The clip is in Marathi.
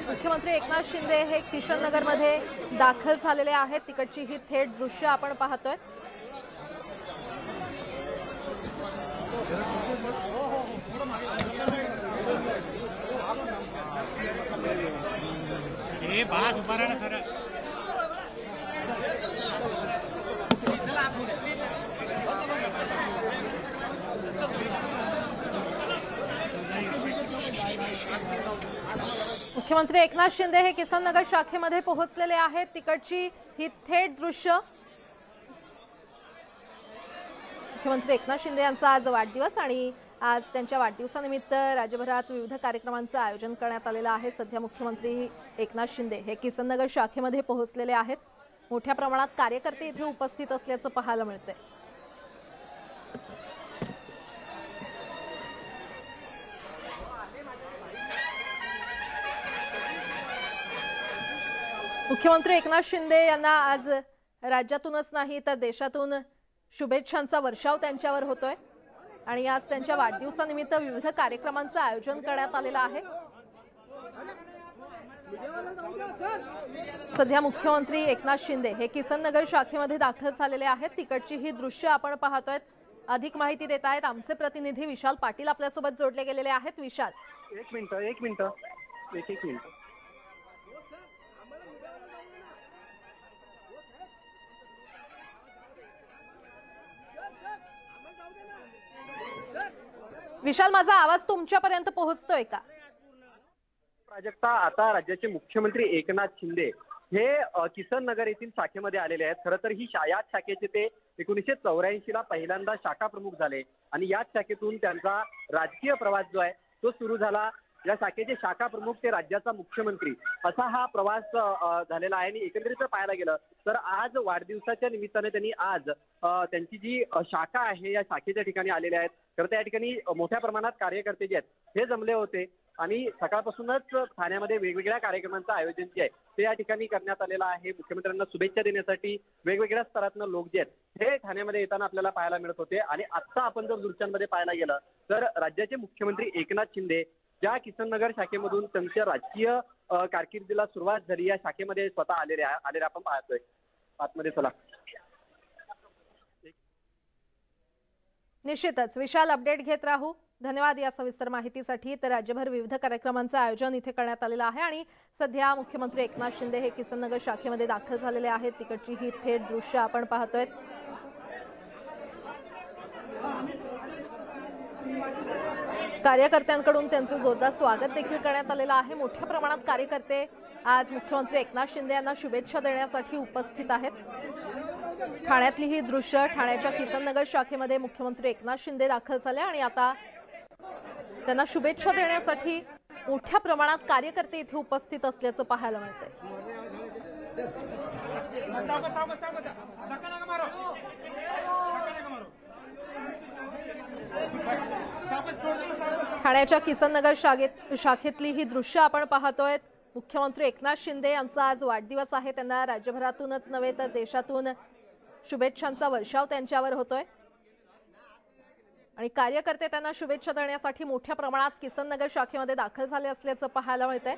मुख्यमंत्री एकनाथ शिंदे हे किशननगरमध्ये दाखल झालेले आहेत। तिकडची ही थेट दृश्य आपण पाहतोय। मुख्यमंत्री एकनाथ शिंदे हे किसननगर शाखेमध्ये पोहोचलेले आहेत। तिकडची ही थेट दृश्य। मुख्यमंत्री एकनाथ शिंदे यांचा आज वाढदिवस आणि आज त्यांच्या वाढदिवसानिमित्त राज्यभरात विविध कार्यक्रमांचं आयोजन करण्यात आलेलं आहे। सध्या मुख्यमंत्री एकनाथ शिंदे हे किसननगर शाखेमध्ये पोहोचलेले आहेत। मोठ्या प्रमाणात कार्यकर्ते इथे उपस्थित असल्याचं पाहायला मिळतंय। मुख्यमंत्री एकनाथ शिंदे यांना आज राज्यातूनच नाही तर देशातून शुभेच्छांचा वर्षाव त्यांच्यावर होतोय आणि आज त्यांच्या वाढदिवसानिमित्त विविध कार्यक्रमांचं आयोजन करण्यात आलेलं आहे। सध्या मुख्यमंत्री एकनाथ शिंदे हे किसननगर शाखेमध्ये दाखल झालेले आहेत। तिकडची ही दृश्य आपण पाहतोय। अधिक माहिती देत आहेत आमचे प्रतिनिधी विशाल पाटील आपल्यासोबत जोडले गेलेले आहेत। विशाल, एक मिनिट विशाल, माझा आवाज तुमच्यापर्यंत पोहोचतोय का? प्राजक्ता, आता राज्याचे मुख्यमंत्री एकनाथ शिंदे हे किसननगर येथील शाखेमध्ये आलेले आहेत। खरं तर ही याच शाखेचे ते 1984 ला पहिल्यांदा शाखा प्रमुख झाले आणि याच शाखेतून त्यांचा राजकीय प्रवास जो आहे तो सुरू झाला। या शाखेचे शाखा प्रमुख ते राज्याचा मुख्यमंत्री असा हा प्रवास झालेला आहे। आणि एकंदरीत पाहायला गेलं तर आज वाढदिवसाच्या निमित्ताने त्यांनी आज त्यांची जी शाखा आहे या शाखेच्या ठिकाणी आलेले आहेत। तर त्या ठिकाणी मोठ्या प्रमाणात कार्यकर्ते जे आहेत हे जमले होते आणि सकाळपासूनच ठाण्यामध्ये वेगवेगळ्या कार्यक्रमांचं आयोजन जे आहे ते या ठिकाणी करण्यात आलेलं आहे। मुख्यमंत्र्यांना शुभेच्छा देण्यासाठी वेगवेगळ्या स्तरातनं लोक जे आहेत हे ठाण्यामध्ये येताना आपल्याला पाहायला मिळत होते। आणि आता आपण जर दृश्यांमध्ये पाहायला गेलं तर राज्याचे मुख्यमंत्री एकनाथ शिंदे ज्या किसननगर शाखेमधून त्यांच्या राजकीय कारकिर्दीला सुरुवात झाली या शाखेमध्ये स्वतः आलेले आपण पाहतोय। आतमध्ये चला। निश्चितच विशाल, अपडेट घेत राहू। धन्यवाद या सविस्तर माहितीसाठी। तर राज्यभर विविध कार्यक्रमांचं आयोजन इथे करण्यात आलेलं आहे आणि सध्या मुख्यमंत्री एकनाथ शिंदे हे किसननगर शाखेमध्ये दाखल झालेले आहेत। तिकडची ही थेट दृश्य आपण पाहतोय। कार्यकर्त्यांकडून त्यांचं जोरदार स्वागत देखील करण्यात आलेलं आहे। मोठ्या प्रमाणात कार्यकर्ते आज मुख्यमंत्री एकनाथ शिंदे यांना शुभेच्छा देण्यासाठी उपस्थित आहेत। ठाण्यातली ही दृश्य, ठाण्याच्या किसननगर शाखेमध्ये मुख्यमंत्री एकनाथ शिंदे दाखल झाले आणि आता त्यांना शुभेच्छा देण्यासाठी मोठ्या प्रमाणात कार्यकर्ते इथे उपस्थित असल्याचं पाहायला मिळतंय। ठाण्याच्या किसननगर शाखेतली ही दृश्य आपण पाहतोय। मुख्यमंत्री एकनाथ शिंदे यांचा आज वाढदिवस आहे। त्यांना राज्यभरातूनच नव्हे तर देशातून शुभेच्छांचा वर्षाव त्यांच्यावर होतोय आणि कार्यकर्ते त्यांना शुभेच्छा देण्यासाठी मोठ्या प्रमाणात किसननगर शाखेमध्ये दाखल झाले असल्याचं पाहायला मिळतंय।